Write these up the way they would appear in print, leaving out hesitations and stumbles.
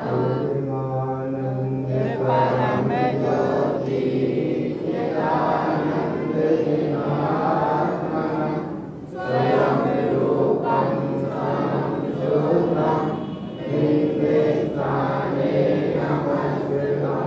आनंद परम ज्योति चिदानंद घनात्मनं स्वयं रूपं स्वयं निर्देशाने नमस्कृतं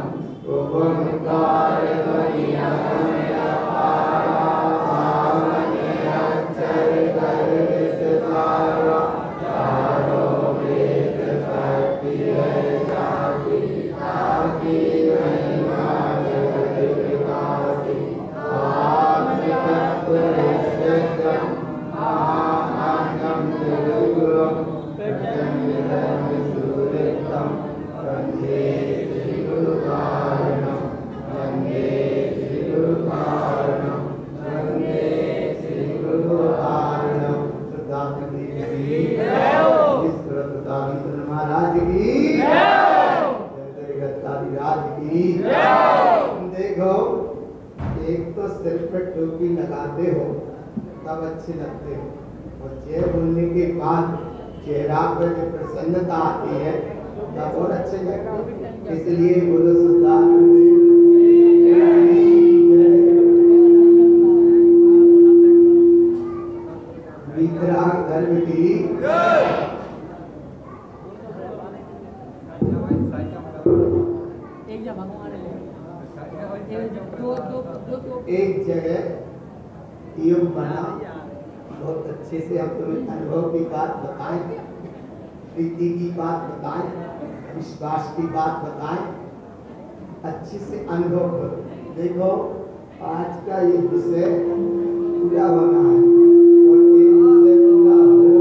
देखो, एक तो सिर पर टोपी लगाते हो तब अच्छे लगते हो, और जय बोलने के बाद चेहरा पर जो प्रसन्नता आती है तब और अच्छे लगते हो। इसलिए बोलो सुल्तान धर्म की एक जगह योग बना, बहुत अच्छे से हम तुम्हें अनुभव की बात बताएं, प्रीति की बात बताएं, विश्वास की बात बताएं, अच्छे से अनुभव करो। देखो आज का ये विषय पूरा होना है, और ये विषय पूरा हो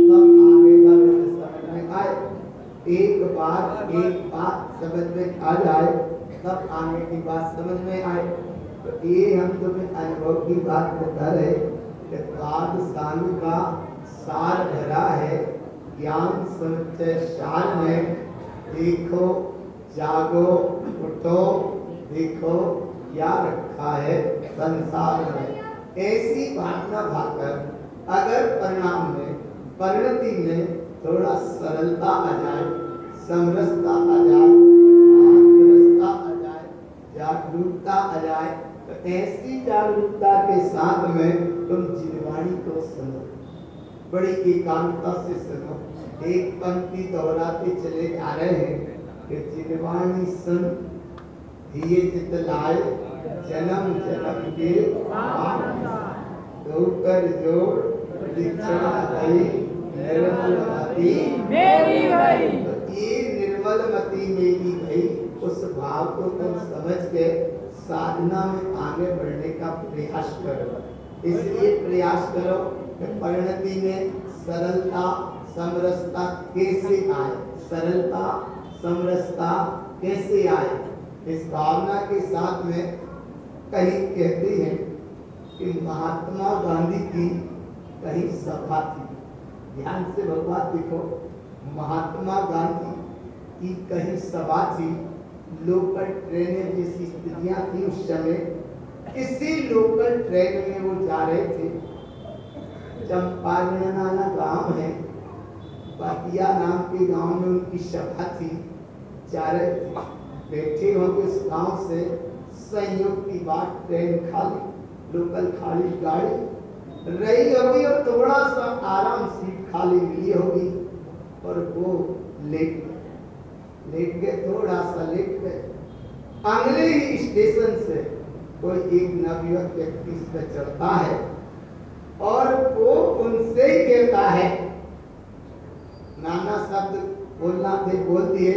तब आगे का विषय समझ में आए। एक बात समझ में आ जाए तब आगे की बात समझ में आए। तो ये हम तुम्हें अनुभव की बात बता रहे कि पाठशाला का सार भरा है ज्ञान समुच्चय सार में। देखो जागो उठो, देखो क्या रखा है संसार में। ऐसी भावना भाकर अगर परिणाम में परिणति में थोड़ा सरलता आ जाए, समरसता आ जाए, आत्मरसता आ जाए, जागरूकता आ जाए, तो ऐसी जागरूकता के साथ में तुम जिनवाणी को सुनो, बड़ी एकांतता से सुनो। एक पंक्ति दोहराते चले आ रहे हैं कि जिनवाणी सुन ये चित लाए जन्म जन्म के दोकर जोड़ दीक्षा गई निर्मल मती मेरी भई। तो ये निर्मल मती मेरी भई, उस भाव को तुम समझ के साधना में आगे बढ़ने का प्रयास करो। इसलिए प्रयास करो कि परिणति में सरलता समरसता कैसे आए, सरलता समरसता कैसे आए। इस भावना के साथ में कहीं कहते हैं कि महात्मा गांधी की कहीं सभा थी, ध्यान से भगवान देखो, महात्मा गांधी की कहीं सभा थी, लोकल ट्रेनें जैसी स्थितियां थी उस समय। इसी लोकल ट्रेन में वो जा रहे थे। चंपारण नाना गांव है, बातिया नाम के गांव में उनकी सभा थी, जा रहे थे। बैठे होंगे उस गांव से संयोग की बात, ट्रेन खाली, लोकल खाली गाड़ी रही होगी और थोड़ा सा आराम सीट खाली मिली होगी, और वो लेट गए, थोड़ा सा लेट गए। अगले ही स्टेशन से कोई एक नवयुवक व्यक्ति इस पर चढ़ता है और वो उनसे ही कहता है, नाना शब्द बोलना थे बोल दिए,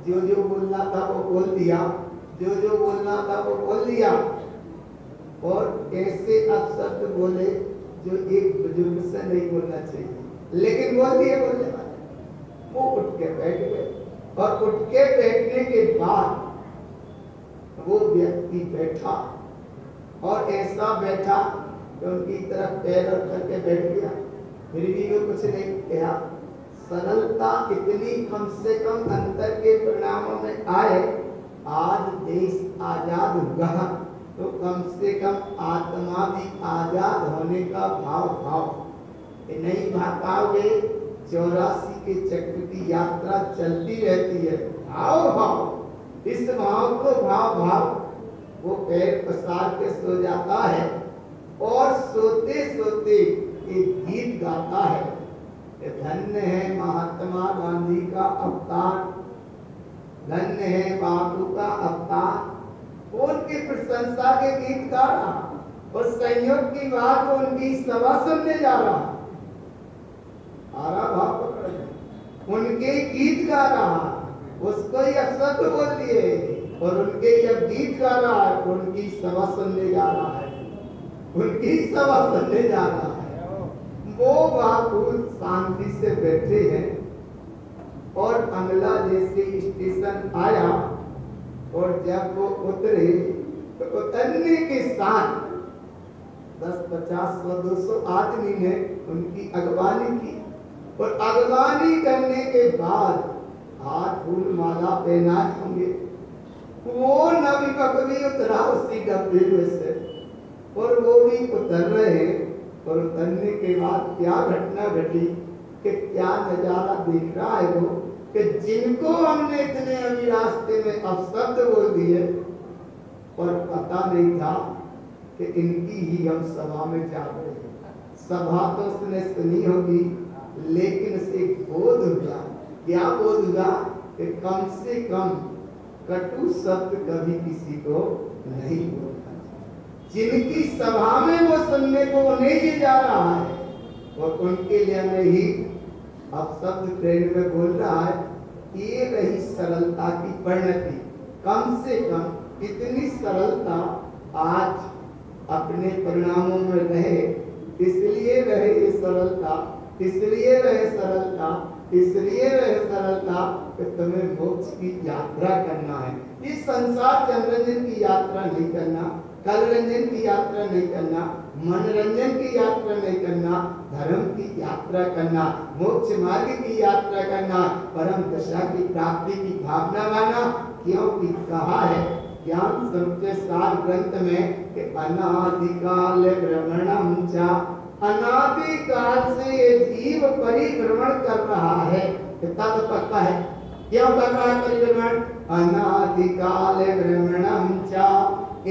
जो जो बोलना था वो बोल दिया, जो जो बोलना था वो बोल दिया, और ऐसे अपशब्द बोले जो एक बुजुर्ग से नहीं बोलना चाहिए, लेकिन बोल दिए बोलने वाले। वो उठ के बैठ गए, और उठ के बैठने के बाद वो व्यक्ति बैठा, और ऐसा बैठा कि उनकी तरफ पैर रख करके बैठ गया, फिर भी वो कुछ नहीं कहा। सरलता इतनी कम से कम अंतर के परिणामों में आए। आज देश आजाद हुआ तो कम से कम आत्मा भी आजाद होने का भाव नहीं भा पाओगे 84 के चक्र की यात्रा चलती रहती है। भाव भाव, इस भाव को भाव भाव वो पैर पसार के सो जाता है और सोते सोते एक गीत गाता है। धन्य है महात्मा गांधी का अवतार, धन्य है बापू का अवतार। उनकी प्रशंसा के गीत गा रहा और संयोग की बात उनकी सभा सुनने जा रहा। आरा भाव पकड़, उनके गीत गा रहा, उसको ये शब्द बोल दिए और उनके जब गीत गा रहा है उनकी सभा सुनने जा रहा है, उनकी सभा सुनने जा रहा है। वो बापू शांति से बैठे हैं और अगला जैसे स्टेशन आया और जब वो उतरे तो उतरने के साथ 10, 50, 100, 200 आदमी ने उनकी अगवानी की और अगवानी करने के बाद हाथ फूल माला पहनाए होंगे। वो नबी कभी उतरा उसी डब्बे में से और वो भी उतर रहे हैं और उतरने के बाद क्या घटना घटी कि क्या नजारा देख रहा है वो कि जिनको हमने इतने अभी रास्ते में अपशब्द बोल दिए और पता नहीं था कि इनकी ही हम सभा में जा रहे हैं। सभा तो उसने सुनी होगी लेकिन उसे बोध हुआ। क्या बोध हुआ कि कम से कम कटु शब्द कभी किसी को नहीं बोलना। जिनकी सभा में वो सुनने को उन्हें ही जा रहा है और उनके लिए नहीं अब शब्द ट्रेन में बोल रहा है। ये रही सरलता की परिणति। कम से कम इतनी सरलता आज अपने परिणामों में रहे, इसलिए रहे ये सरलता, इसलिए रहे सरलता, इसलिए रहे सरलता कि तुम्हें मोक्ष की यात्रा करना है। इस संसार मनोरंजन की यात्रा नहीं करना, कल रंजन की यात्रा नहीं करना, मनोरंजन की यात्रा नहीं करना, धर्म की यात्रा करना, मोक्ष मार्ग की यात्रा करना, परम दशा की प्राप्ति की भावना लाना। क्योंकि कहा है ज्ञान समुच्चय सार ग्रंथ में कि अनादिकाल भ्रमणम च, अनादिकाल से ये जीव परिभ्रमण कर रहा है। कितना तो पक्का है, क्यों कर रहा है परिभ्रमण? अनादिकाल भ्रमणम च,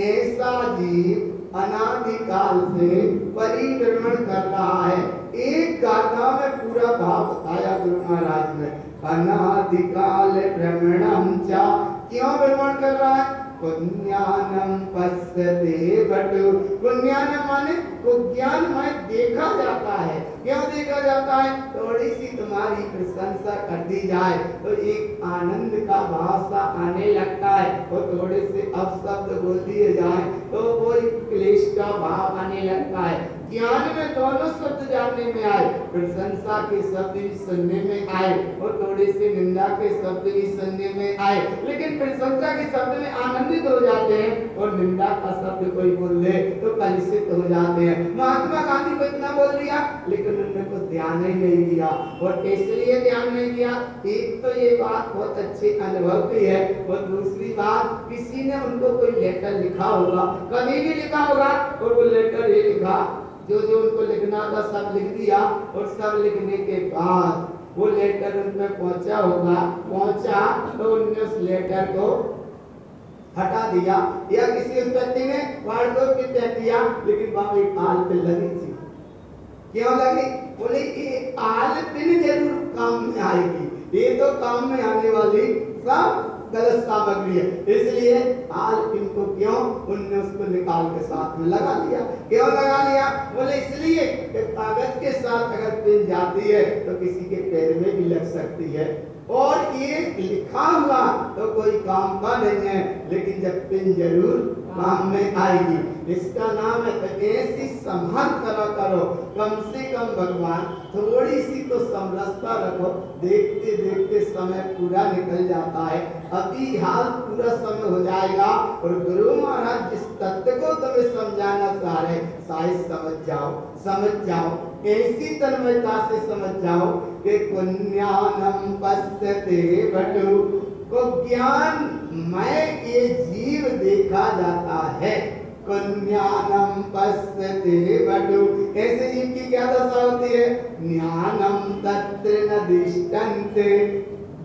ऐसा जीव अनादिकाल से परिभ्रमण कर रहा है। एक गाथा में पूरा भाव बताया गुरु महाराज ने। अनादिकाल भ्रमणम च, क्यों भ्रमण कर रहा है? पुण्यानम पश्यते बटु, पुण्यानम माने वो ज्ञान में देखा जाता है। क्यों देखा जाता है? थोड़ी सी तुम्हारी प्रशंसा कर दी जाए तो एक आनंद का भाव सा आने लगता है और थोड़े से अपशब्द बोल दिए जाए तो कोई क्लेश का भाव आने लगता है। ज्ञान में दोनों शब्द जानने में आए, प्रशंसा के शब्द भी सुनने में आए और थोड़े से निंदा के शब्द भी सुनने में आए। लेकिन प्रशंसा के शब्द में आनंदित हो जाते हैं और निंदा का शब्द कोई बोल दे तो कलुषित हो जाते हैं। महात्मा गांधी को इतना बोल दिया लेकिन उन्होंने कुछ ध्यान ही नहीं दिया। और इसलिए ध्यान नहीं दिया, एक तो ये बात बहुत अच्छे अनुभव की है और दूसरी बात किसी ने उनको कोई लेटर लिखा होगा, कभी भी लिखा होगा और वो लेटर ये लिखा, जो जो उनको लिखना था सब लिख दिया और सब लिखने के बाद वो लेटर उन पे पहुंचा होगा, पहुंचा तो उन्होंने उस लेटर को हटा दिया या किसी व्यक्ति ने फाड़ के फेंक दिया, लेकिन वहां एक आल पे लगी थी। क्यों लगी? बोले ये आल पिन जरूर काम में आएगी, ये तो काम में आने वाली सब गलत सामग्री है, इसलिए आल पिन को क्यों उनने उसको निकाल के साथ में लगा लिया। क्यों लगा लिया? बोले इसलिए कि कागज के साथ अगर पिन जाती है तो किसी के पैर में भी लग सकती है और ये लिखा हुआ तो कोई काम का नहीं है, लेकिन जब पिन जरूर काम में आएगी। इसका नाम है ऐसी संभाल करो, कम से कम भगवान थोड़ी सी तो समरसता रखो। देखते देखते समय पूरा निकल जाता है, अभी हाल पूरा समय हो जाएगा और गुरु महाराज जिस तत्व को तुम्हें समझाना चाह रहे शायद समझ जाओ ऐसी तन्मयता से समझ जाओ कि पुण्यानम पश्यते बटु को ज्ञान में ये जीव देखा जाता है। ज्ञानम पश्यते वटु। ऐसे जीव की क्या दशा होती है? ज्ञानम तत्र न दृष्टन्ते,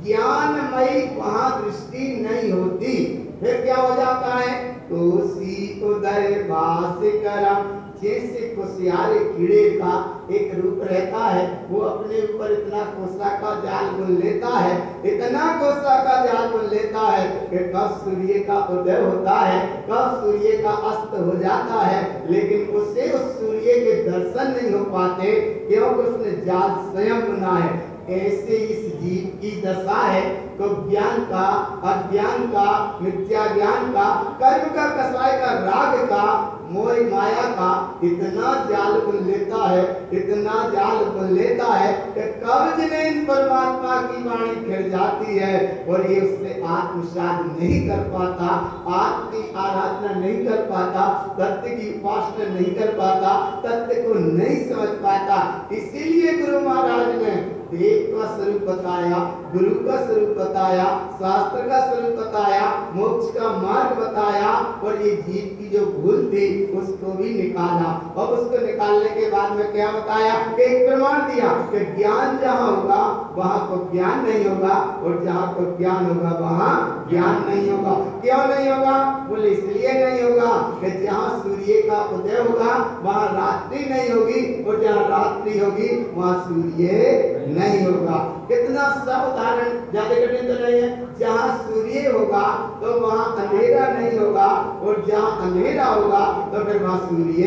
ज्ञानमयी वहां दृष्टि नहीं होती। फिर क्या हो जाता है? कोसी उदय भास्करम, जैसे कुसियारे कीड़े का एक रूप रहता है, वो अपने ऊपर इतना कोसा का जाल बुन लेता है, इतना कोसा का जाल बुन लेता है कि कब सूर्य का उदय होता है, कब सूर्य का अस्त हो जाता है, लेकिन उसे उस सूर्य के दर्शन नहीं हो पाते, क्योंकि उसने जाल स्वयं बुना है। ऐसे इस जीव की दशा है तो ज्ञान का, अज्ञान का, मिथ्या ज्ञान का, कर्म का, कसाय का, राग का, मोह माया का इतना जाल बुन लेता है, इतना जाल बुन लेता है कि कब्ज में परमात्मा की वाणी खिल जाती है और ये उससे आत्मसात नहीं कर पाता, आत्म की आराधना नहीं कर पाता, तत्व की उपासना नहीं कर पाता, तत्व को नहीं समझ पाता। इसीलिए गुरु महाराज ने देव का स्वरूप बताया, गुरु का स्वरूप बताया, शास्त्र का स्वरूप बताया, मोक्ष का मार्ग बताया और ये जीव की जो भूल थी उसको भी निकाला। और उसको निकालने के बाद में क्या बताया? एक प्रमाण दिया कि ज्ञान जहाँ होगा वहाँ को ज्ञान नहीं होगा और जहाँ को ज्ञान होगा वहाँ ज्ञान नहीं होगा। क्यों नहीं होगा? बोले इसलिए नहीं होगा कि जहाँ सूर्य का उदय होगा वहाँ रात्रि नहीं होगी और जहाँ रात्रि होगी वहाँ सूर्य नहीं होगा। कितना सा उदाहरण, ज्यादा कठिन तो नहीं है। जहाँ सूर्य होगा तो वहाँ अंधेरा नहीं होगा और जहाँ अंधेरा होगा तो फिर वहाँ सूर्य।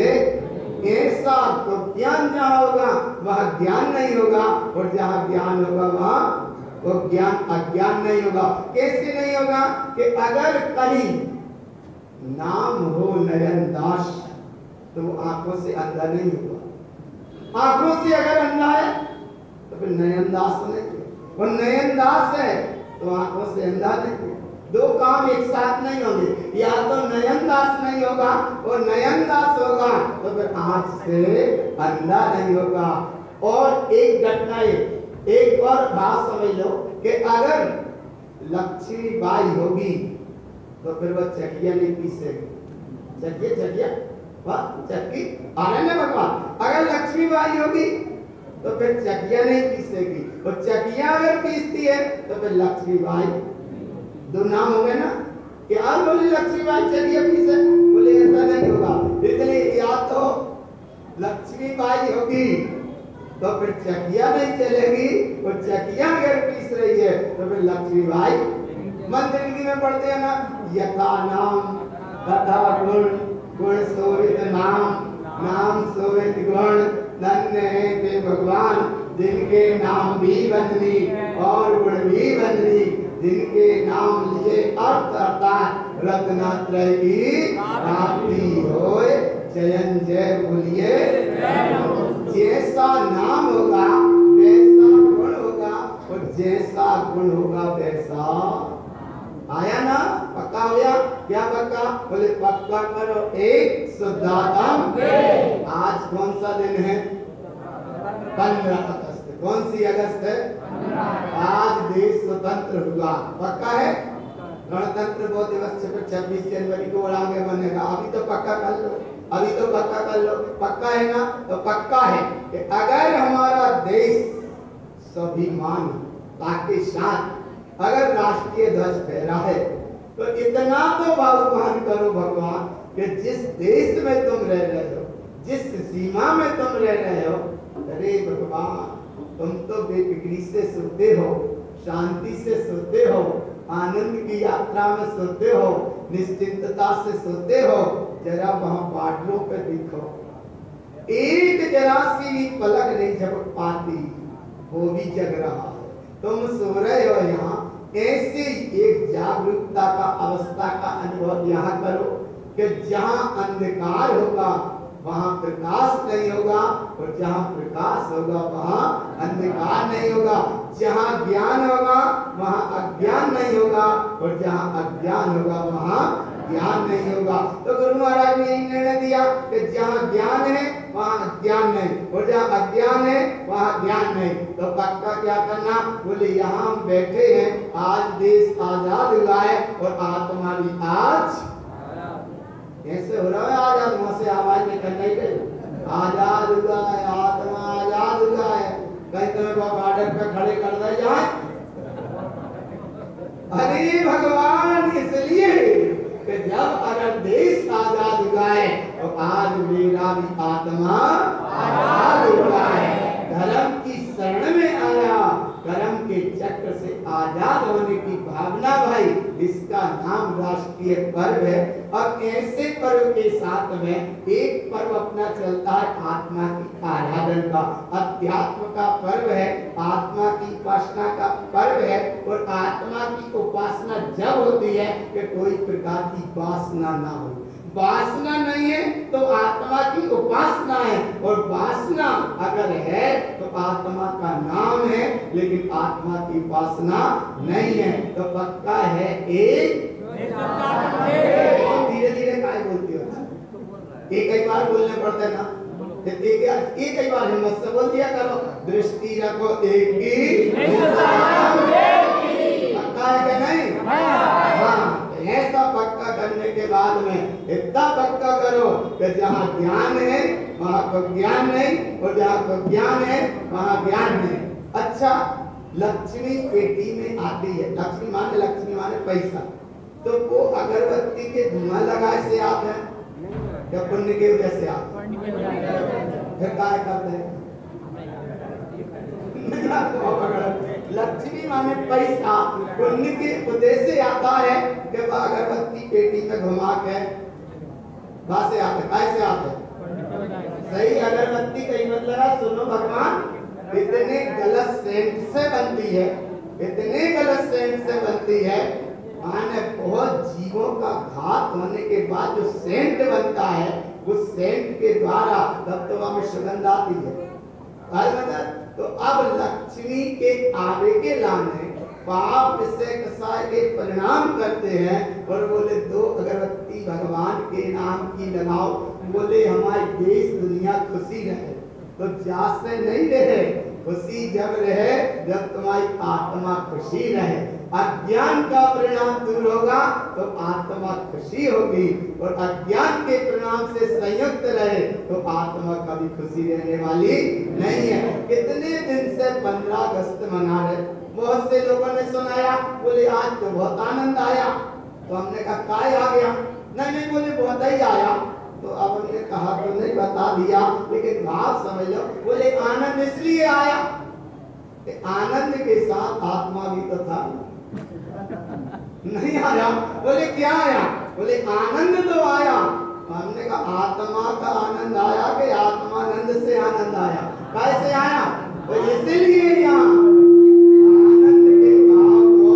ऐसा तो ज्ञान जहाँ होगा वहाँ ज्ञान नहीं होगा और जहाँ ज्ञान होगा वहाँ वो ज्ञान अज्ञान नहीं होगा। कैसे नहीं होगा? कि अगर कहीं नाम हो नयन दास तो वो आंखों से अंधा नहीं होगा। आंखों से अगर अंधा है तो फिर नयन दास होने और नयन दास है तो आंखों से अंधा नहीं। दो काम एक साथ नहीं होंगे, या तो नयन दास नहीं होगा और नयन दास होगा तो फिर आंख से अंधा नहीं होगा। और एक घटना, एक और बात समझ लो कि अगर लक्ष्मी बाई होगी तो फिर वह चकिया नहीं पीसेगी। चकिया चक्की आनंद भगवान, अगर लक्ष्मी बाई होगी तो फिर चकिया नहीं पीसेगी और चकिया अगर पीसती है तो फिर लक्ष्मी बाई। दो नाम हो गए ना कि आज बोले लक्ष्मी बाई चकिया पीसे, बोले ऐसा नहीं होगा। इसलिए या तो लक्ष्मी बाई होगी तो फिर चकिया नहीं चलेगी और चकिया अगर पीस रही है तो फिर लक्ष्मी बाई। मंत्र में पढ़ते हैं ना, यथा नाम तथा गुण, गुण सोवित नाम, नाम सोवित गुण, धन्य है वे भगवान जिनके नाम भी बंदनी और गुण भी बंदनी, जिनके नाम लिए अर्थ अर्थात रत्नात्रय की प्राप्ति होए। जयन जय बोलिए। जैसा नाम होगा वैसा गुण होगा और जैसा गुण होगा वैसा। आया ना? पक्का हो गया? क्या पक्का? बोले पक्का करो। एक शुद्धात्म। आज कौन सा दिन है? 15 अगस्त। कौन सी अगस्त है? आज देश स्वतंत्र हुआ। पक्का है? गणतंत्र दिवस 26 जनवरी को आगे बनेगा। अभी तो पक्का कर लो, अभी तो पक्का कर लो। पक्का है ना? तो पक्का है कि अगर हमारा देश स्वाभिमान पाकिस्तान अगर राष्ट्रीय ध्वज फहरा है तो इतना तो भगवान करो भगवान कि जिस देश में तुम रह रहे हो, जिस सीमा में तुम रह रहे हो, अरे भगवान तुम तो बेफिक्री से सोते हो, शांति से सोते हो, आनंद की यात्रा में सोते हो, निश्चिंतता से सोते हो। जरा वहां बॉर्डरों पे देखो, एक जरा सी भी पलक नहीं झपक पाती, वो भी जग रहा है। तुम सो रहे हो यहाँ, ऐसी एक जागरूकता का अवस्था का अनुभव यहाँ करो कि जहाँ अंधकार होगा वहाँ प्रकाश नहीं होगा और जहाँ प्रकाश होगा वहाँ अंधकार नहीं होगा। जहाँ ज्ञान होगा वहाँ अज्ञान नहीं होगा और जहाँ अज्ञान होगा वहाँ ज्ञान नहीं होगा। तो गुरु महाराज ने यही निर्णय दिया कि जहाँ ज्ञान है वहाँ अज्ञान नहीं और जहाँ अज्ञान है वहाँ ज्ञान नहीं। तो पक्का क्या करना? बोले यहाँ हम बैठे हैं, आज देश आजाद हुआ है और आत्मा भी आज ऐसे हो रहा है आजाद, वहां से आवाज निकल नहीं गई, आजाद हुआ है आत्मा, आजाद हुआ है। कहीं तुम्हें वो बॉर्डर पे खड़े कर दे जाए। अरे भगवान, इसलिए कि जब अगर देश आजाद हुआ है तो आज मेरा भी आत्मा आजाद हुआ है, धर्म की शरण में आया, धर्म के चक्र से आजाद होने की भावना भाई, इसका नाम राष्ट्रीय पर्व है। और ऐसे पर्व के साथ में एक पर्व अपना चलता है आत्मा की आराधना का, अध्यात्म का पर्व है, आत्मा की उपासना का पर्व है। और आत्मा की उपासना जब होती है कि कोई प्रकार की वासना ना हो, वासना नहीं है तो आत्मा की उपासना है, और वासना अगर है तो आत्मा का नाम है, लेकिन आत्मा की उपासना नहीं है। तो पक्का है एक, धीरे धीरे काय बोलती हो, एक बार बोलने पड़ता है ना, एक बार हिम्मत से बोल दिया करो, दृष्टि रखो एक की, पक्का है कि नहीं? हाँ, ऐसा पक्का करने के बाद में इतना पक्का करो कि जहाँ ज्ञान है वहाँ को ज्ञान नहीं, और जहाँ को ज्ञान है वहाँ ज्ञान नहीं। अच्छा, लक्ष्मी पेटी में आती है, लक्ष्मी माने पैसा, तो वो अगरबत्ती के धुआं लगाए से आप है या पुण्य के वजह से आप, फिर क्या करते हैं? लक्ष्मी माने पैसा, पुण्य के उद्देश्य से आता है कि वह अगरबत्ती पेटी में घुमा के वहां से आते, कैसे आते? सही अगरबत्ती कहीं मतलब सुनो भगवान, इतने गलत सेंट से बनती है, इतने गलत सेंट से बनती है, माने बहुत जीवों का घात होने के बाद जो सेंट बनता है, उस सेंट के द्वारा तत्व में सुगंध आती है। तो अब लक्ष्मी के आवे के लाने पाप से कसाय के परिणाम करते हैं, और बोले दो अगरबत्ती भगवान के नाम की लगाओ, बोले हमारी देश दुनिया खुशी रहे। तो जात से नहीं रहे, खुशी जब रहे जब तुम्हारी आत्मा खुशी रहे। अज्ञान का परिणाम दूर होगा तो आत्मा खुशी होगी, और अज्ञान के परिणाम से संयुक्त रहे तो आत्मा कभी खुशी रहने वाली नहीं है। कितने दिन से 15 अगस्त मना रहे, बहुत से लोगों ने सुनाया, बोले आज तो बहुत आनंद आया, तो हमने कहा काय आ गया? नहीं बोले बहुत ही आया। तो अब हमने कहा तो नहीं बता दिया, लेकिन भाव समझ लो, बोले आनंद इसलिए आया कि आनंद के साथ आत्मा भी तो था, नहीं आया। बोले क्या आया? बोले आनंद तो आया। हमने कहा आत्मा का आनंद आया कि आत्मानंद से आनंद आया? कैसे आया? तो इसलिए यहाँ आनंद के भाव को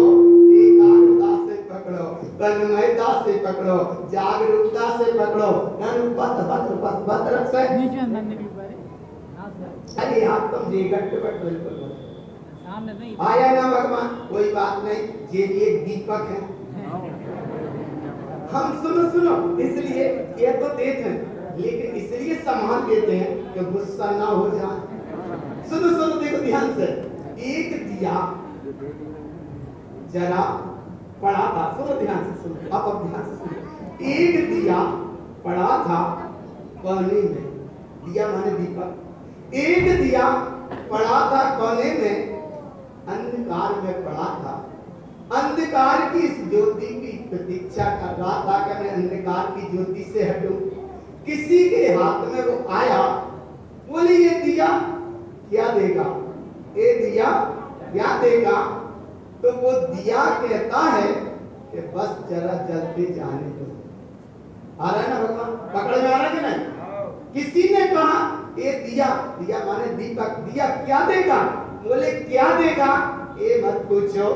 एकाग्रता से पकड़ो, तन्मयता से पकड़ो, जागरूकता से पकड़ो, से अरे आप तुम जी गट्ट बिल्कुल आया ना भगवान, कोई बात नहीं, ये एक दीपक है। हम सुनो, इसलिए ये तो देते हैं, लेकिन इसलिए सम्मान देते हैं कि गुस्सा ना हो जाए। सुनो देखो ध्यान से, एक दिया जरा पड़ा था, सुनो ध्यान से सुनो, अब ध्यान से सुनो। एक दिया पड़ा था कोने में, दिया माने दीपक, एक दिया पड़ा था कोने में, अंधकार में पड़ा था, अंधकार की इस ज्योति की प्रतीक्षा कर रहा था कि मैं अंधकार की ज्योति से हटूं। किसी के हाथ में वो आया, बोले ये दिया क्या देगा, ये दिया क्या देगा? तो वो दिया कहता है कि बस जरा जल्दी जाने दो। आ रहा है ना भगवान, पकड़ में आ रहा है कि नहीं? किसी ने कहा ये दिया माने दीपक, दिया क्या देगा? बोले क्या देगा ये मत पूछो,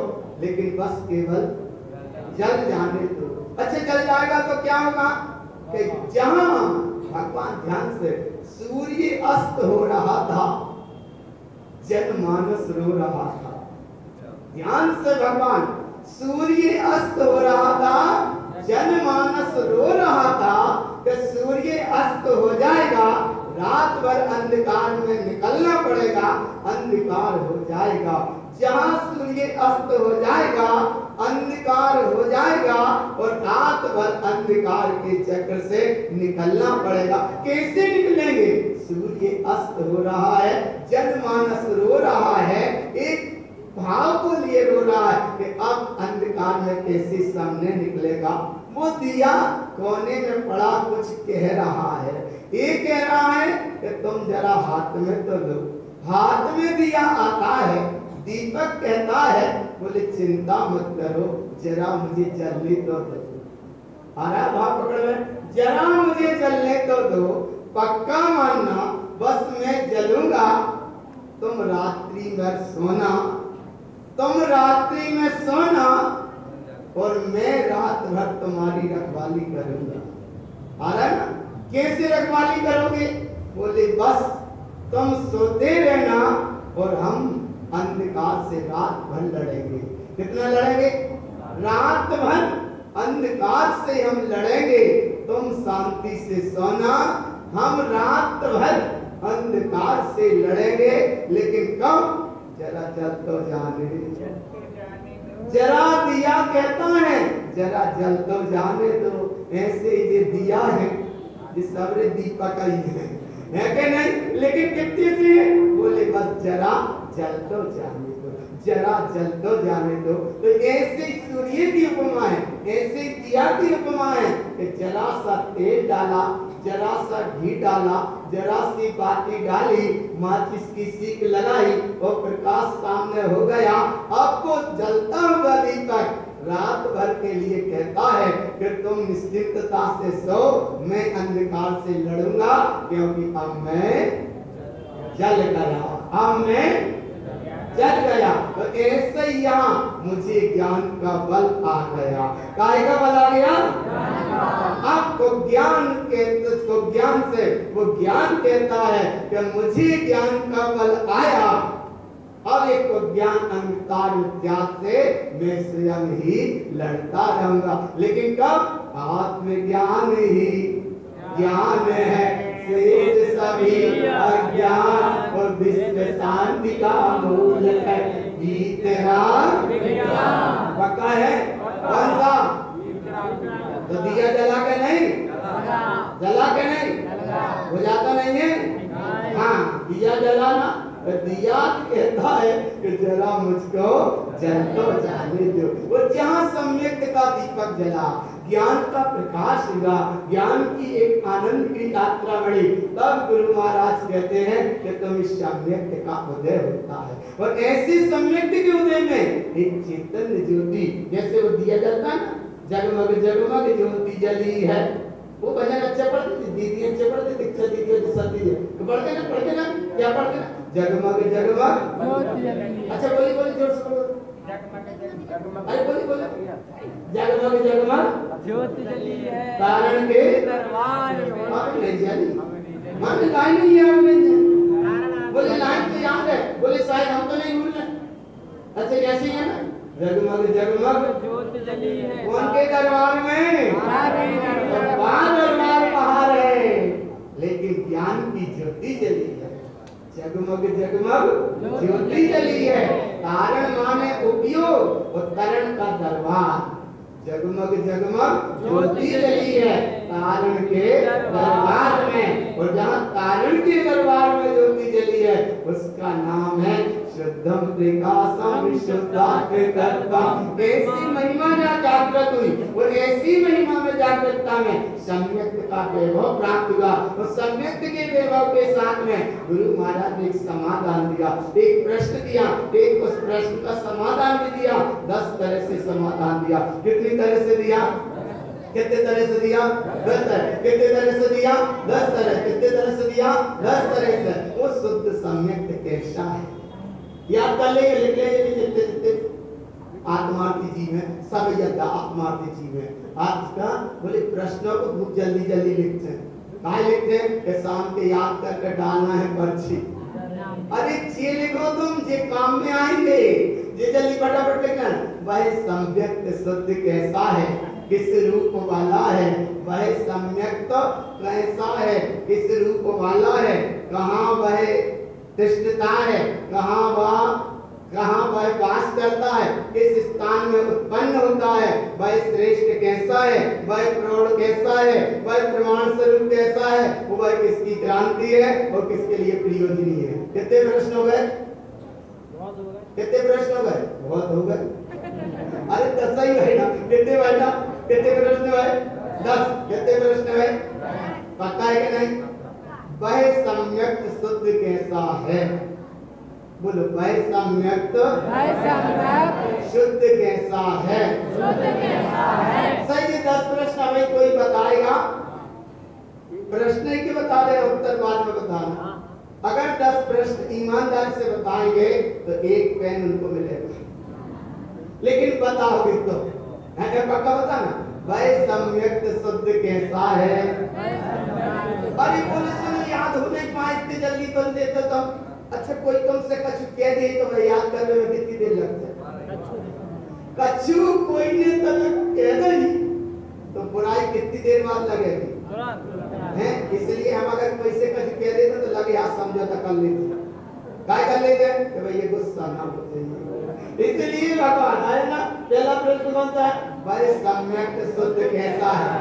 लेकिन बस केवल जल जाने दो। अच्छा जल जाएगा तो क्या होगा कि जहां भगवान ध्यान से सूर्य अस्त हो रहा था, जनमानस रो रहा था। ध्यान से भगवान, सूर्य अस्त हो रहा था, जनमानस रो रहा था कि सूर्य अस्त हो जाएगा, रात भर अंधकार में निकलना पड़ेगा, अंधकार हो जाएगा। जहां सूर्य अस्त हो जाएगा, अंधकार हो जाएगा, और रात भर अंधकार के चक्र से निकलना पड़ेगा। कैसे निकलेंगे? सूर्य अस्त हो रहा है, जनमानस रो रहा है, एक भाव को लिए रो रहा है कि अब अंधकार में कैसे सामने निकलेगा। वो दिया कोने में पड़ा कुछ कह रहा है। ये कह रहा है कि तुम जरा हाथ में तो लो। हाथ में दिया आता है, दीपक कहता है, बोले चिंता मत करो, जरा मुझे जलने तो दो। आ रहा भाव पकड़ में, जरा मुझे जलने तो दो, पक्का मानना बस मैं जलूंगा, तुम रात्रि में सोना, तुम रात्रि में सोना और मैं रात भर तुम्हारी रखवाली करूंगा। आ रहा है ना? कैसे रखवाली करोगे? बोले बस तुम सोते रहना और हम अंधकार से रात भर लड़ेंगे। कितना लड़ेंगे? रात भर अंधकार से हम लड़ेंगे, तुम शांति से सोना, हम रात भर अंधकार से लड़ेंगे। लेकिन कब? जरा जल तो जाने, जरा दिया कहता है जरा जल तो जाने दो। ऐसे ये दिया है, ये सबरे दीपक ही है कि नहीं? लेकिन कितने से है? बोले बस जरा जल तो जाने दो, जरा जल तो जाने दो। तो ऐसे सूर्य की उपमा है, ऐसे दिया की उपमा है कि जरा सा तेल डाला, जरा सा घी डाला, जरा सी बाती डाली, माचिस की सीख लगाई और प्रकाश सामने हो गया। आपको जलता हुआ दीपक रात भर के लिए कहता है कि तुम निश्चिंतता से सो, मैं अंधकार से लड़ूंगा, क्योंकि अब मैं जल गया, अब मैं जल गया। तो ऐसे ही यहाँ मुझे ज्ञान का बल आ गया। काय का बल आ गया? आपको ज्ञान के, तुझको ज्ञान से, वो ज्ञान कहता है कि मुझे ज्ञान का बल आया, अब एक तो ज्ञान अंधकार त्याग से मैं स्वयं ही लड़ता रहूंगा। लेकिन कब? आत्मज्ञान ही ज्ञान है, शेष सभी अज्ञान और विश्व शांति का मूल है। पक्का है? कौन सा? तो दिया जला के नहीं, जला के नहीं हो जाता नहीं है। हाँ, दिया जलाना, दिया कहता है कि जरा मुझको जल तो जाने दो। वो जहाँ सम्यक का दीपक जला, ज्ञान का प्रकाश हुआ, ज्ञान की एक आनंद की यात्रा बढ़ी, तब गुरु महाराज कहते हैं कि तुम इस सम्यक का उदय होता है। और ऐसे सम्यक के उदय में एक चैतन्य ज्योति, जैसे वो दिया जलता है ना, जगमग जगमग ज्योति जली है। वो भजन अच्छा पढ़ते थे, दीदी अच्छे पढ़ते, दीक्षा दीदी और सब दीदी पढ़ते ना, क्या पढ़ते ना? जगमग जगमग, अच्छा बोली बोली जोर से बोलो, अरे बोली बोली, जगमग जगमग ज्योति जली है कारण के दरबार में। आप नहीं जानी, मान लाइन नहीं याद नहीं, बोले लाइन तो याद है, बोले शायद हम तो नहीं भूल रहे। अच्छा कैसी है ना? जगमग जगमग ज्योति जली है कौन के दरबार में? दरबार बाहर है, लेकिन ज्ञान की ज्योति जली है। जगमग जगमग ज्योति जली है, कारण माने उपयोग और करण का दरबार। जगमग जगमग ज्योति जली है कारण के दरबार में, और जहाँ कारण के दरबार में ज्योति जली है उसका नाम है शुद्धम प्रकाशम विशुद्धात्मकत्वम। ऐसी महिमा जहाँ जागृत हुई और ऐसी महिमा में जागृतता में सम्यक का वैभव प्राप्त हुआ। और सम्यक के वैभव के साथ में गुरु महाराज ने एक समाधान दिया, एक प्रश्न दिया, एक उस प्रश्न का समाधान भी दिया। 10 तरह से समाधान दिया। कितनी तरह से दिया? कितने तरह से दिया? 10 तरह। कितने तरह से दिया? 10 तरह। कितने तरह से दिया? 10 तरह से। वो शुद्ध सम्यक कैसा है याद कर लेंगे, लिख लेंगे। जितने जितने आत्मार्थी जीव है सब यदा आत्मार्थी जीव है। आज का बोले प्रश्नों को बहुत जल्दी जल्दी लिखते हैं। कहाँ लिखते हैं कि शाम के याद करके डालना है पर्ची। अरे ये लिखो तुम, ये काम में आएंगे, ये जल्दी फटाफट लिखना। वह सम्यक शुद्ध कैसा है, किस रूप वाला है, वह सम्यक तो कैसा है, किस रूप वाला है, कहाँ वह तिष्ठता है, कहाँ वह वास करता है, किस स्थान में उत्पन्न होता होता है, वह श्रेष्ठ कैसा है, वह प्रौढ़ कैसा है, वह प्रमाण स्वरूप कैसा है, वह किसकी क्रांति है और किसके लिए प्रयोजनीय है। कितने प्रश्न हो गए? कितने प्रश्न हो गए? बहुत हो गए। अरे 10 ही है ना, कितने भाई ना, कितने प्रश्न है? 10। कितने प्रश्न है? पता है कि नहीं? वह सम्यक शुद्ध कैसा है? बोलो, वह सम्यक शुद्ध कैसा है? सही है। 10 प्रश्न हमें कोई बताएगा? प्रश्न ही के बता दे, उत्तर बाद में बताना। अगर 10 प्रश्न ईमानदार से बताएंगे तो 1 पेन उनको मिलेगा, लेकिन बताओगे तो है पक्का बताना, वह सम्यक शुद्ध कैसा है? अरे बोले सुनो, याद होने पाए इतने जल्दी बोल देते तो अच्छा, कोई तुमसे कछु कह दे तो मैं याद करने में कितनी देर लगती है? कछु कोई ने तुम्हें कह दे तो बुराई कितनी देर बाद लगेगी? है, इसलिए हम अगर कोई से कछु कह देते तो लगे हाथ समझौता कर लेते। क्या कर लेते कि भाई ये गुस्सा ना होते, इसलिए भगवान आए ना। पहला प्रश्न कौन सा है? वह सम्यक शुद्ध कैसा है?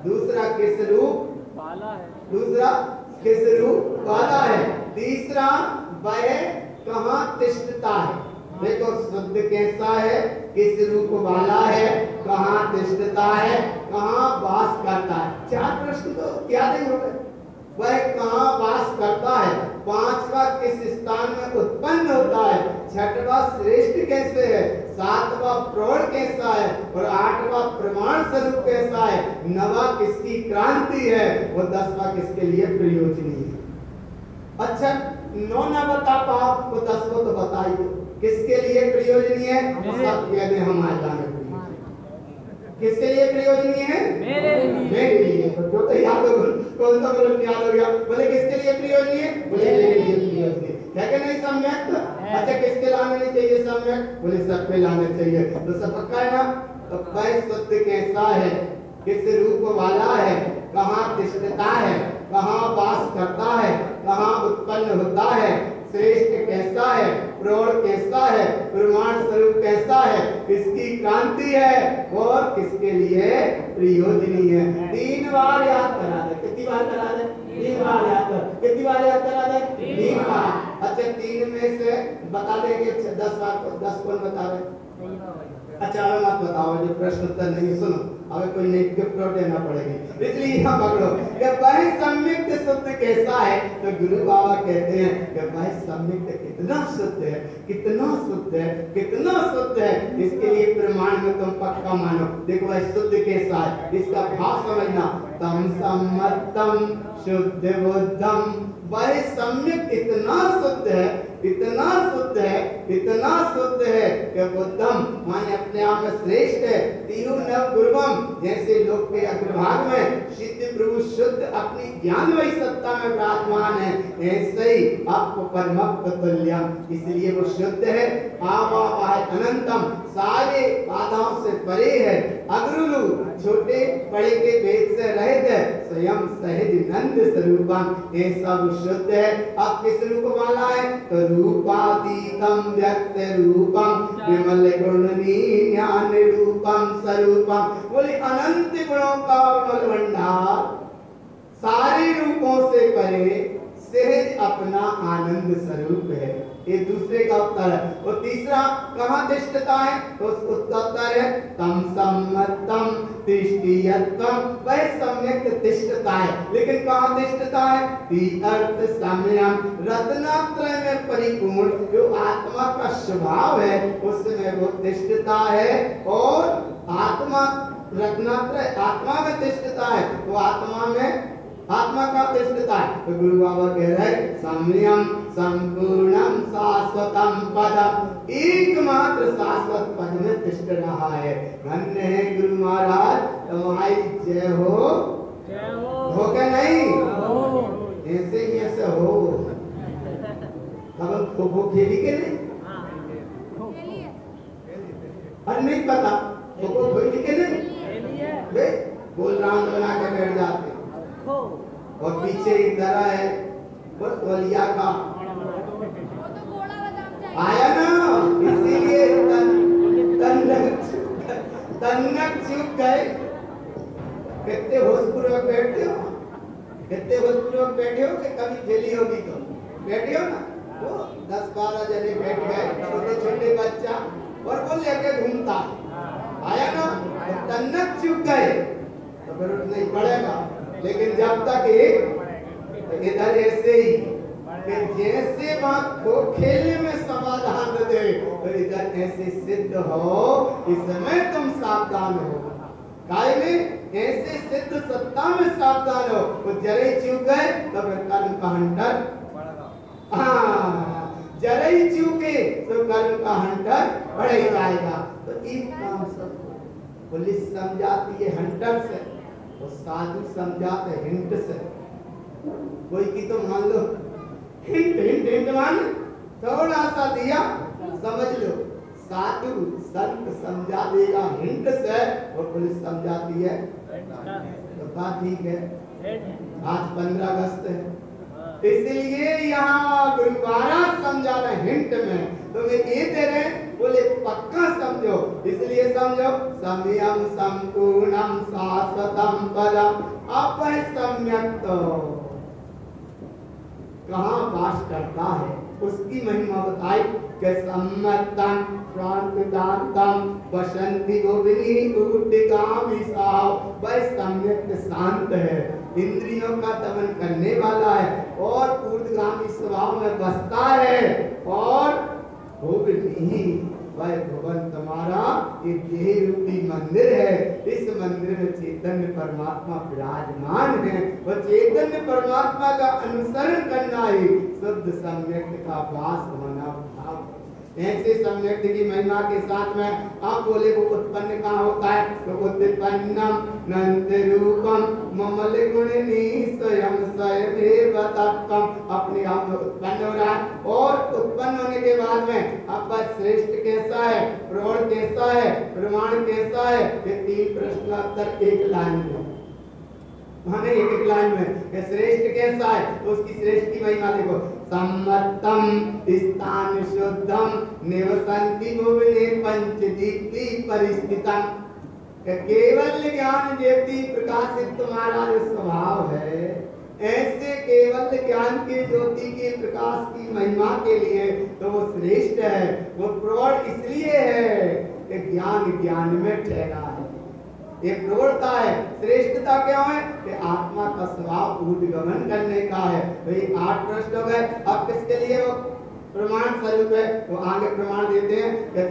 दूसरा किस रूप वाला है? दूसरा किस रूप वाला है? तीसरा वह कहाँ तिष्ठता है? देखो, शुद्ध कैसा है, किस रूप वाला है, कहाँ तिष्ठता है, कहाँ वास करता है। 4 प्रश्न तो क्या नहीं हो गए। वह कहाँ वास करता है, 5वां किस स्थान में उत्पन्न होता है, 6वां श्रेष्ठ कैसे है, 7वां प्रौढ़ कैसा है और 8वां प्रमाण स्वरूप कैसा है, 9वां किसकी क्रांति है और 10वां किसके लिए प्रयोजनीय है। अच्छा, 9 ना बता पाओ तो 10 को तो बता ही दो। किसके लिए प्रयोजनीय है? सब कह दे हमारे लाने। किसके लिए प्रयोजनीय है? मेरे लिए। तो याद हो, कौन सा प्रश्न याद हो गया? बोले किसके लिए प्रयोजनीय है? बोले मेरे लिए प्रयोजनीय है कि नहीं सम्यक? अच्छा, किसके लाने नहीं चाहिए सम्यक? बोले सब पे लाने चाहिए। तो सब पक्का है ना? तो वह शुद्ध कैसा है, किस रूप वाला है, कहाँ तिष्ठता है, कहाँ वास करता है, कहाँ उत्पन्न होता है, श्रेष्ठ कैसा है, प्रौढ़ कैसा है, प्रमाण स्वरूप कैसा है, किसकी क्रांति है और किसके लिए प्रयोजनीय है। 3 बार याद करा दे। कितनी बार करा दे? 3 बार याद कर। कितनी बार याद करा दे? 3 बार। अच्छा, 3 में से बता देंगे 10 बार, 10 कौन बता रहे? अच्छा, हमें मत बताओ, जो प्रश्न उत्तर नहीं, सुनो, हमें कोई नई गिफ्ट देना पड़ेगी, इसलिए यहाँ पकड़ो कि वह सम्यक शुद्ध कैसा है। तो गुरु बाबा कहते हैं कि वह सम्यक कितना शुद्ध है, कितना शुद्ध है, कितना शुद्ध है, इसके लिए प्रमाण में तुम पक्का मानो। देखो वह शुद्ध कैसा है, इसका भाव समझना। तम सम्मतम शुद्ध बुद्धम, वह सम्यक इतना शुद्ध है, इतना शुद्ध है, इतना शुद्ध है कि बुद्धम माने अपने आप में श्रेष्ठ है। तीनों नव गुरुवम, जैसे लोक के अग्रभाग में सिद्ध प्रभु शुद्ध अपनी ज्ञानमयी सत्ता में विराजमान है, ऐसे ही आपको परमत्व तुल्यम, इसलिए वो शुद्ध है। आवावाह अनंतम, सारे बाधाओं से परे है। अग्रुलु, छोटे बड़े के भेद से रहित है। स्वयं सहज नंद स्वरूपम, ऐसा वो शुद्ध है। अब किस रूप वाला है? तो रूपातीतम व्यक्त रूपम, विमल गुणनी ज्ञान रूपम स्वरूपम। बोले अनंत गुणों का विमल भंडार, सारे रूपों से परे, सहज अपना आनंद स्वरूप है। ये दूसरे का उत्तर है। और तीसरा कहाँ तिष्ठता है? तो उसका उत्तर है तम सम्मतम तिष्ठियत्वम, वह सम्यक तिष्ठता है। लेकिन कहाँ तिष्ठता है? तीर्थ समयम, रत्नात्रय में परिपूर्ण जो आत्मा का स्वभाव है उसमें वो तिष्ठता है। और आत्मा रत्नात्रय आत्मा में तिष्ठता है, तो आत्मा में आत्मा का तिष्ठता है। तो गुरु बाबा कह रहे हैं समयम संपूर्णम शाश्वतम पदम, एकमात्र शाश्वत पद में तिष्ठ रहा है। धन्य है गुरु महाराज, तुम्हारी जय हो। हो क्या नहीं? ऐसे ही ऐसे हो। अब खो खो खेली के नहीं? और नहीं पता खो खो खेली के नहीं? गोल राउंड बना के बैठ जाते और पीछे एक तरह है बस तौलिया का आया ना, इसीलिए तन्नक चूक गए। कितने होशपूर्वक बैठते हो, कितने होशपूर्वक बैठे हो कि कभी खेली होगी तो बैठे हो ना। वो 10-12 जने बैठ गए, छोटे छोटे बच्चा, और वो लेके घूमता आया ना, तो तन्नक चूक गए तो फिर उठना ही पड़ेगा। लेकिन जब तक एक इधर ऐसे ही कि जैसे बात को खेलने में समाधान दे, तो इधर ऐसे सिद्ध हो, इसमें तुम सावधान हो। काय में ऐसे सिद्ध सत्ता में सावधान हो। वो जरे चूक गए तो फिर कर्म का हंटर, जरा ही चूके तो कर्म का हंटर बढ़ ही जाएगा। तो एक काम सब पुलिस समझाती है हंटर से, वो साधु समझाते हिंट से। कोई की तो मान लो हिंट हिंट हिंट मान थोड़ा सा दिया, समझ लो साधु संत समझा देगा हिंट से, और पुलिस समझाती है तो बात ठीक है। आज 15 अगस्त है, इसलिए यहाँ गुरु महाराज समझा रहे हिंट में, तो वे ये दे रहे बोले पक्का समझो। इसलिए समझो सम्यम संपूर्णम शाश्वतम पदम अपसम्यक तो कहाँ वास करता है, उसकी महिमा बताई कि सम्मतम शांतिदातम वसंति गोविनी उद्दिगामी साव, वह सम्यक शांत है, इंद्रियों का दमन करने वाला है और ऊर्ध्वगामी स्वभाव में बसता है। और गोविनी वह भवन तुम्हारा ये देह रूपी मंदिर है। इस मंदिर में चैतन्य परमात्मा विराजमान है, और चैतन्य परमात्मा का अनुसरण करना ही शुद्ध सम्यक का वास होना भाव। ऐसे सम्यक की महिमा के साथ में आप बोले वो उत्पन्न कहाँ होता है, तो उत्पन्नम नंद रूपम ममल गुणनी स्वयं स्वयमेव तत्त्वम, अपने आप में उत्पन्न हो रहा है। और उत्पन्न होने के बाद में आपका श्रेष्ठ कैसा है, प्रौढ़ कैसा है, प्रमाण कैसा है, ये 3 प्रश्न उत्तर एक लाइन में, माने एक लाइन में। श्रेष्ठ कैसा है, तो उसकी श्रेष्ठ की महिमा देखो, सम्मतम स्थान शुद्धम निवसन्ति भुवने पंचदीप्ति परिस्थितम, केवल ज्ञान ज्योति प्रकाशित तुम्हारा जो स्वभाव है, ऐसे केवल ज्ञान के ज्योति के प्रकाश की महिमा के लिए तो वो श्रेष्ठ है। वो प्रौढ़ इसलिए है कि ज्ञान ज्ञान में ठहरा है, ये प्रौढ़ता है। श्रेष्ठता क्या है कि आत्मा का स्वभाव ऊर्ध्वगमन करने का है। तो ये 8 प्रश्न हो गए। अब किसके लिए वो प्रमाण स्वरूप है, वो आगे प्रमाण देते हैं कि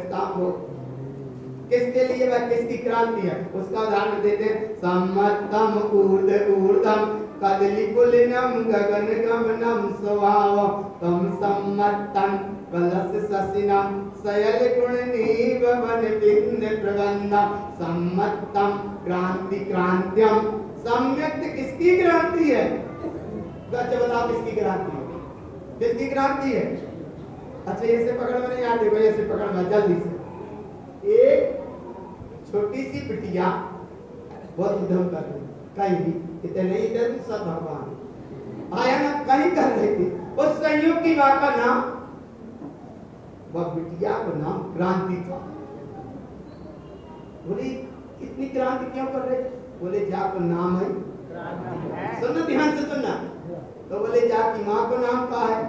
किसके लिए वह किसकी क्रांति है, उसका उदाहरण देते हैं। सम्मतम ऊर्ध्वम कदलीकुलिनम गगनगमनम स्वभाव तम सम्मतम कलश ससिनम सयल गुणनीव वन विघ्न प्रबंधम सम्मतम क्रांति क्रांत्यम। सम्यक किसकी क्रांति है, अच्छा बताओ किसकी क्रांति है, किसकी क्रांति है। अच्छा ऐसे पकड़ मैंने याद देखो, ऐसे पकड़ मैं जल्दी से। एक छोटी सी बिटिया बहुत उद्यम कर रही, कहीं भी इतने नहीं इधर सब भगवान आया ना, कहीं कर रही थी। उस संयोग की माँ का नाम, वह बिटिया का नाम क्रांति था। बोली इतनी क्रांति क्यों कर रहे, बोले जा का नाम है सुनना, ध्यान से सुनना। तो बोले जा की माँ का नाम क्या है,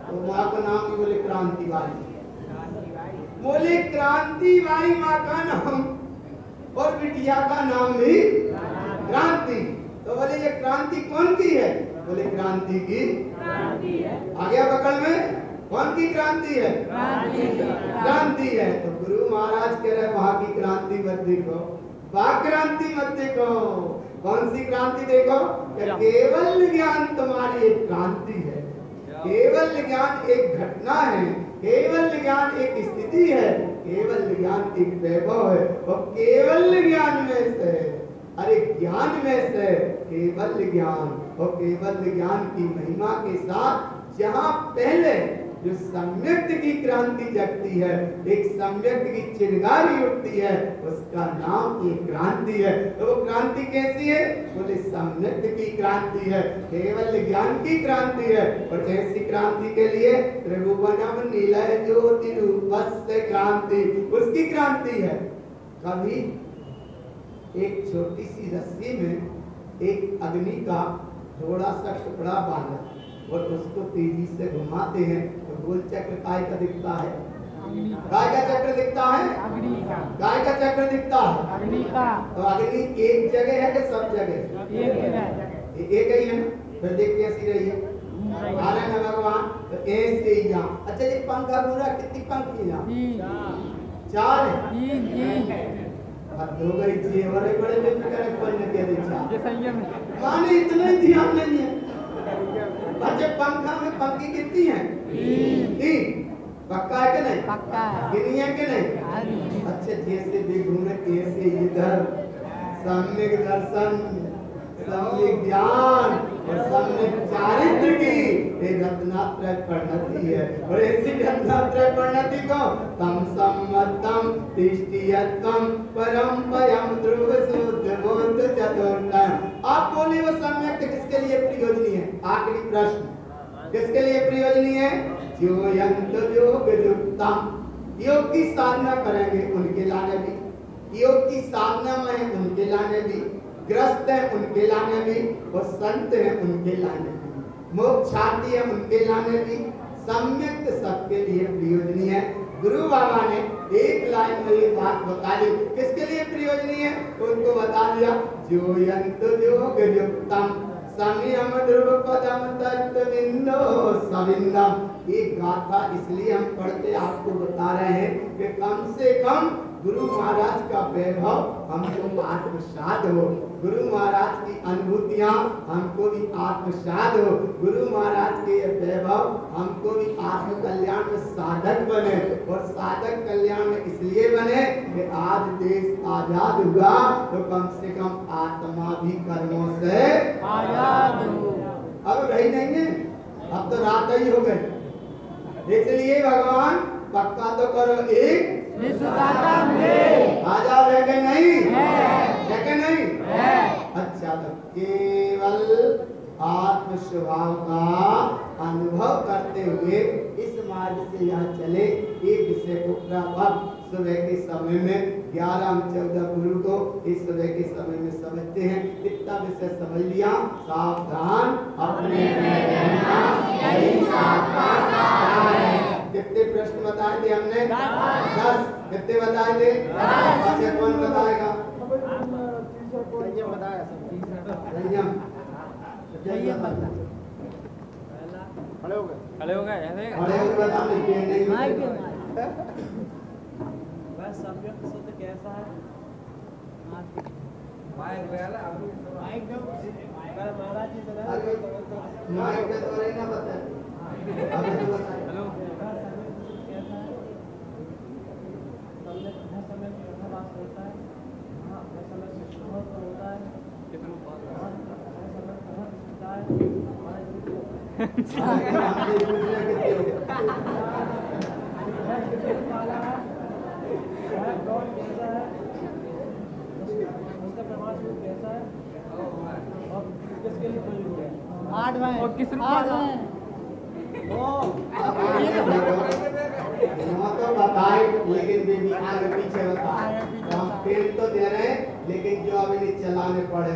तो माँ का नाम भी बोले क्रांति वाली। बोले क्रांति वाली माँ का नाम और बिटिया का नाम भी क्रांति। तो बोले ये क्रांति कौन की है, बोले क्रांति की है। आ गया पकड़ में, कौन की क्रांति है, क्रांति है। तो गुरु महाराज कह रहे वहां की क्रांति मत देखो, वहां क्रांति मत देखो। कौन सी क्रांति देखो, केवल ज्ञान तुम्हारी एक क्रांति है, केवल ज्ञान एक घटना है, केवल ज्ञान एक स्थिति है, केवल ज्ञान एक वैभव है। और केवल ज्ञान में से, अरे ज्ञान में से केवल ज्ञान, और केवल ज्ञान की महिमा के साथ जहाँ पहले जो सम्यक की क्रांति जगती है, एक सम्यक की चिंगारी उठती है, उसका नाम ये क्रांति है। तो वो क्रांति कैसी है, बोले सम्यक की क्रांति है, केवल ज्ञान की क्रांति है। और ऐसी क्रांति के लिए त्रिभुवनम नीलय ज्योति रूपस्य क्रांति, उसकी क्रांति है। कभी एक छोटी सी रस्सी में एक अग्नि का थोड़ा सा टुकड़ा बांधा और उसको तेजी से घुमाते हैं तो गोल चक्र काय का दिखता है? काय का चक्र दिखता है? अग्नि का। काय का चक्र दिखता है? अग्नि का। तो अग्नि एक जगह है कि सब जगह? एक जगह। एक ही है ना? फिर देख कैसी रही है? आ रहे हैं भगवान तो ऐसे ही यहाँ। अच्छा ये पंखा पूरा कितनी पंखी यहाँ? 4 है। हद हो गई जी, बड़े बड़े बेफिक्र बनने के लिए ये संयम माने इतना ही ध्यान नहीं है। अच्छा पंखा में पंखी कितनी है? 3। पक्का है कि नहीं? पक्का है। गिनी है कि नहीं? अच्छा जैसे भी घूमे ऐसे इधर सम्यक दर्शन, सम्यक ज्ञान और सम्यक चारित्र की ये रत्नात्रय परिणति है। और ऐसी रत्नात्रय परिणति को तम सम्मतम तिष्ठियत्वम परम पयम ध्रुव शुद्ध बोध चतुर्थम। आप बोले वो सम्यक किसके लिए प्रयोजनीय है? आखिरी प्रश्न किसके लिए प्रयोजनीय है? जो यंत्र योग युक्तम योग की साधना करेंगे उनके लाने भी, योग की साधना में उनके लाने भी, ग्रस्त है उनके लाने भी और संत है उनके लाने भी, मोक्षार्थी है उनके लाने भी, सम्यक सबके लिए प्रयोजनीय है। गुरु बाबा ने एक लाइन में ये बात बता दी किसके लिए प्रयोजनीय है? उनको बता दिया जो यंत्र योग युक्तम संयम ध्रुव पदम तत्व बिंदो सविंदम। ये गाथा इसलिए हम पढ़ते आपको बता रहे हैं कि कम से कम गुरु महाराज का वैभव हमको आत्मसात हो, गुरु महाराज की अनुभूतियां हमको भी आत्मसात हो, गुरु महाराज के वैभव हमको भी आत्म कल्याण में साधक बने। और साधक कल्याण में इसलिए बने कि आज देश आजाद हुआ तो कम से कम आत्मा भी कर्मों से आजाद हो। अब रही नहीं है, अब तो रात ही हो गई। इसलिए भगवान पक्का तो करो एक आजाद है कि नहीं? है कि नहीं? अच्छा तो केवल आत्म स्वभाव का अनुभव करते हुए इस मार्ग से यहाँ चले। एक विषय को प्राप्त सुबह के समय में 11-14 गुरु को इस सुबह के समय में समझते हैं। इतना विषय समझ लिया, सावधान अपने में रहना यही कितने प्रश्न बताए थे हमने? 10। कितने बताए थे? अच्छा कौन बताएगा? खड़े हो गए ऐसे खड़े होकर बता नहीं बस सम्यक शुद्ध कैसा है? माइक महाराज जी माइक पे तो नहीं ना बता। अभी तो बता। हेलो और किस रूप तो बताए लेकिन बेबी आगे पीछे बताए हम फेल तो दे रहे हैं लेकिन जो अभी नहीं चलाने पड़े